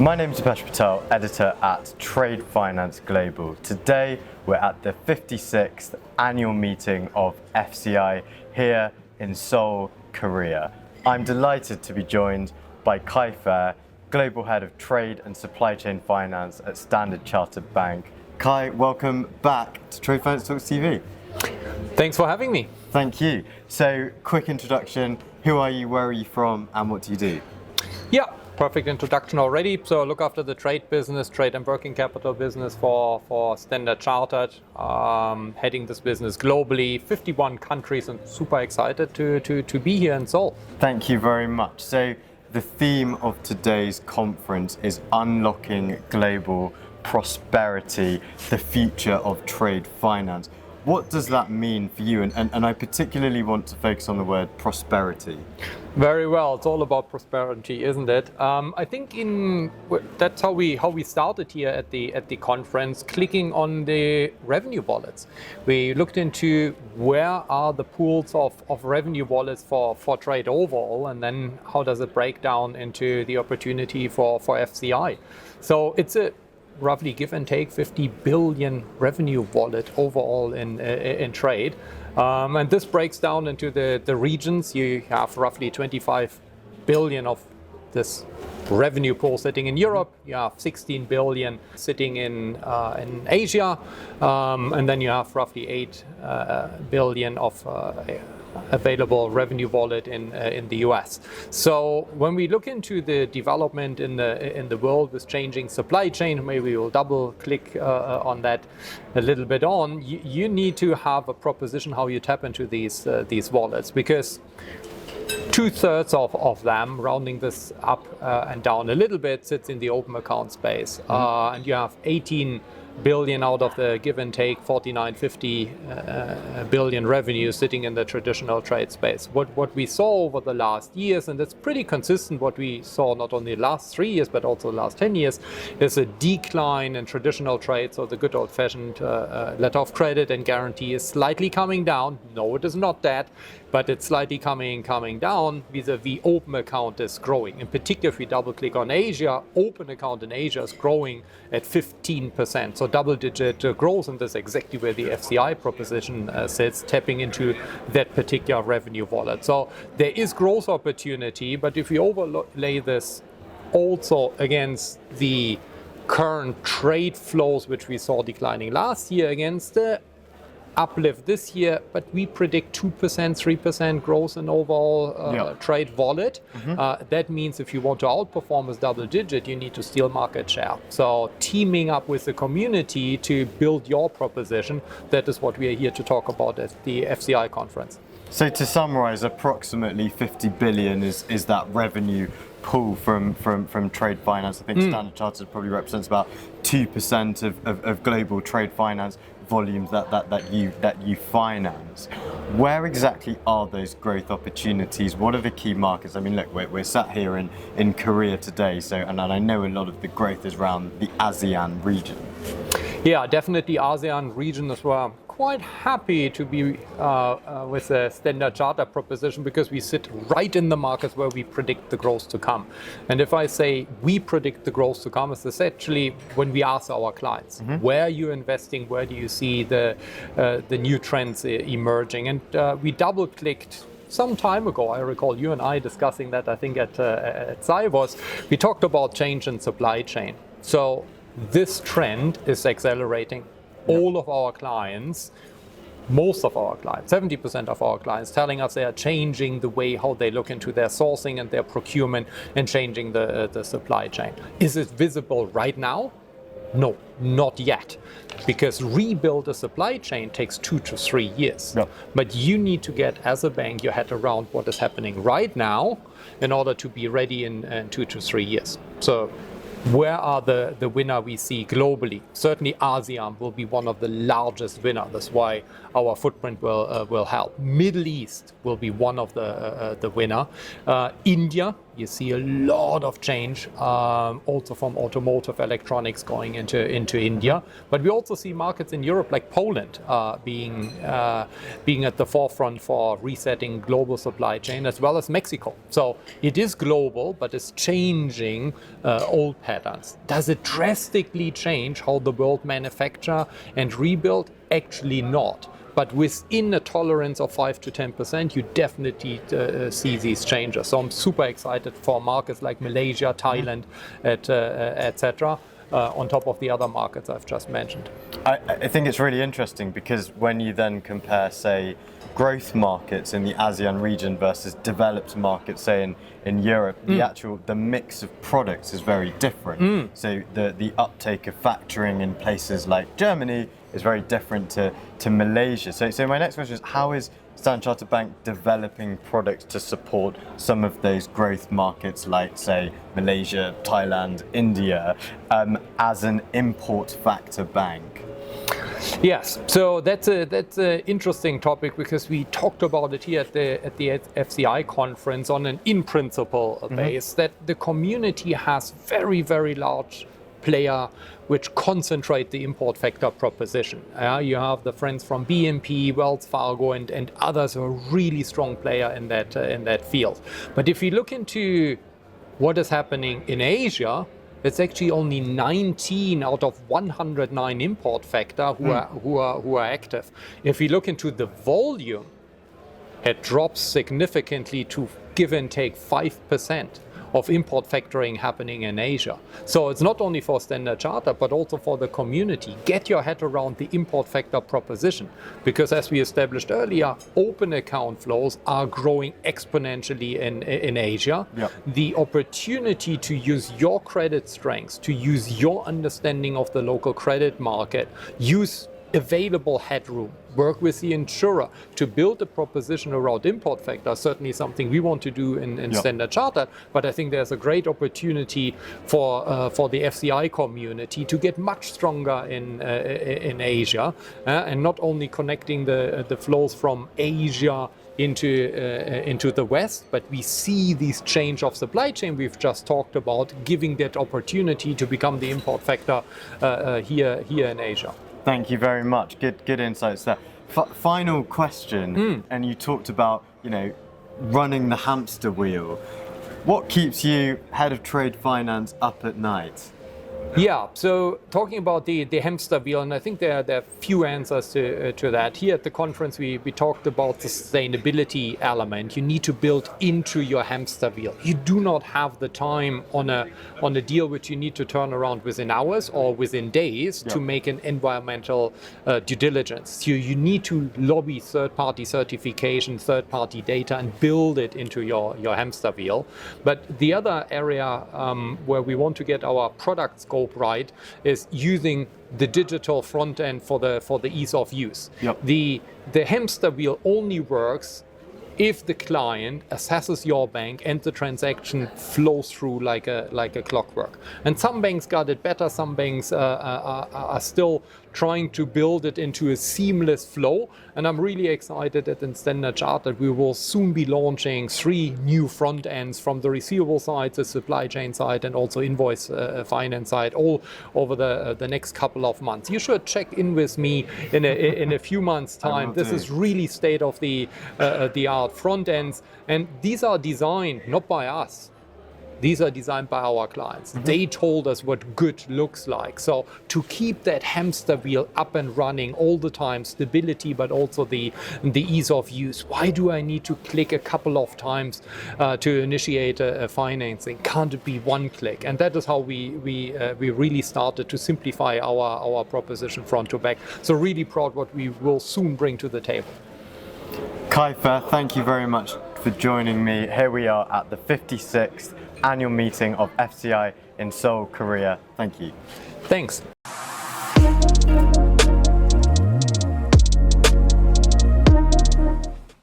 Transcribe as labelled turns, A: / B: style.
A: My name is Deepesh Patel, editor at Trade Finance Global. Today we're at the 56th annual meeting of FCI here in Seoul, Korea. I'm delighted to be joined by Kai Fehr, Global Head of Trade and Supply Chain Finance at Standard Chartered Bank. Kai, welcome back to Trade Finance Talks TV.
B: Thanks for having me.
A: Thank you. So, quick introduction, who are you, where are you from, and what do you do?
B: Yeah, perfect introduction already. So I look after the trade business, trade and working capital business for Standard Chartered, heading this business globally, 51 countries, and super excited to be here in Seoul.
A: Thank you very much. So the theme of today's conference is Unlocking Global Prosperity, the Future of Trade Finance. What does that mean for you? And I particularly want to focus on the word prosperity.
B: Very well. It's all about prosperity, isn't it? I think that's how we started here at the conference, clicking on the revenue wallets. We looked into where are the pools of revenue wallets for trade overall, and then how does it break down into the opportunity for FCI. So it's a roughly give and take 50 billion revenue wallet overall in trade. And this breaks down into the regions. You have roughly 25 billion of this revenue pool sitting in Europe. You have 16 billion sitting in Asia. And then you have roughly 8 billion of available revenue wallet in the US. So when we look into the development in the world with changing supply chain, maybe we'll double click on that a little bit on. You need to have a proposition how you tap into these wallets, because 2/3 of them, rounding this up and down a little bit, sits in the open account space. And you have 18 billion out of the give and take 49-50 billion revenue sitting in the traditional trade space. What we saw over the last years, and it's pretty consistent what we saw not only the last 3 years but also the last 10 years, is a decline in traditional trade. So the good old-fashioned letter of credit and guarantee is slightly coming down. No, it is not that, but it's slightly coming down. Vis-a-vis open account is growing. In particular, if we double click on Asia, open account in Asia is growing at 15%. So double-digit growth, and that's exactly where the FCI proposition sits, tapping into that particular revenue wallet. So there is growth opportunity, but if we overlay this also against the current trade flows, which we saw declining last year, against the uplift this year, but we predict 2%, 3% growth in overall trade wallet. That means if you want to outperform as double digit, you need to steal market share. So teaming up with the community to build your proposition, that is what we are here to talk about at the FCI conference.
A: So to summarize, approximately 50 billion is that revenue pool from trade finance. I think Standard Chartered probably represents about 2% of global trade finance volumes that you finance. Where exactly are those growth opportunities? What are the key markets? I mean, look, we're sat here in Korea today, so and I know a lot of the growth is around the ASEAN region.
B: Yeah, definitely ASEAN region as well. Quite happy to be with the Standard Chartered proposition, because we sit right in the markets where we predict the growth to come. And if I say we predict the growth to come, it's essentially when we ask our clients, where are you investing, where do you see the new trends emerging? And we double clicked some time ago. I recall you and I discussing that, I think at Cybos. We talked about change in supply chain. So this trend is accelerating. All of our clients, most of our clients, 70% of our clients, telling us they are changing the way how they look into their sourcing and their procurement and changing the supply chain. Is it visible right now? No, not yet, because rebuild a supply chain takes 2 to 3 years.
A: Yep.
B: But you need to get, as a bank, your head around what is happening right now in order to be ready in 2 to 3 years. So where are the winner we see globally? Certainly ASEAN will be one of the largest winners. That's why our footprint will help. Middle East will be one of the winner. India You see a lot of change, also from automotive electronics going into India. But we also see markets in Europe like Poland being at the forefront for resetting global supply chain, as well as Mexico. So it is global, but it's changing old patterns. Does it drastically change how the world manufacture and rebuild? Actually not. But within a tolerance of 5 to 10%, you definitely see these changes. So I'm super excited for markets like Malaysia, Thailand, etc. On top of the other markets I've just mentioned.
A: I think it's really interesting because when you then compare, say, growth markets in the ASEAN region versus developed markets, say in Europe, the mix of products is very different. So the uptake of factoring in places like Germany is very different to Malaysia. So my next question is, how is Standard Chartered Bank developing products to support some of those growth markets like, say, Malaysia, Thailand, India, as an import factor bank?
B: Yes, so that's an interesting topic because we talked about it here at the FCI conference on an in principle base, that the community has very, very large player which concentrate the import factor proposition. You have the friends from BNP, Wells Fargo, and others who are really strong player in that field. But if you look into what is happening in Asia, it's actually only 19 out of 109 import factor who are active. If you look into the volume, it drops significantly to give and take 5% of import factoring happening in Asia. So it's not only for Standard Chartered, but also for the community. Get your head around the import factor proposition, because as we established earlier, open account flows are growing exponentially in Asia. Yep. The opportunity to use your credit strengths, to use your understanding of the local credit market, use available headroom, work with the insurer to build a proposition around import factor, certainly something we want to do in Standard Chartered. But I think there's a great opportunity for the FCI community to get much stronger in Asia, and not only connecting the flows from Asia into the West, but we see this change of supply chain we've just talked about, giving that opportunity to become the import factor here in Asia.
A: Thank you very much. Good insights there. Final question, and you talked about, running the hamster wheel. What keeps you, head of trade finance, up at night?
B: Yeah, so talking about the hamster wheel, and I think there are a few answers to that. Here at the conference, we talked about the sustainability element. You need to build into your hamster wheel. You do not have the time on a deal which you need to turn around within hours or within days to make an environmental due diligence. So you need to lobby third-party certification, third-party data, and build it into your hamster wheel. But the other area where we want to get our product scope right is using the digital front end for the ease of use. Yep. The hamster wheel only works if the client assesses your bank and the transaction flows through like a clockwork. And some banks got it better, some banks are still trying to build it into a seamless flow. And I'm really excited that in Standard Chartered we will soon be launching 3 new front ends from the receivable side, the supply chain side, and also invoice finance side, all over the next couple of months. You should check in with me in a few months' time. This is really state of the art front ends, and these are designed not by us. These are designed by our clients. They told us what good looks like. So to keep that hamster wheel up and running all the time, stability, but also the ease of use. Why do I need to click a couple of times to initiate a financing? Can't it be one click? And that is how we really started to simplify our proposition front to back. So really proud what we will soon bring to the table.
A: Kai Fehr, thank you very much for joining me. Here we are at the 56th annual meeting of FCI in Seoul, Korea. Thank you.
B: Thanks.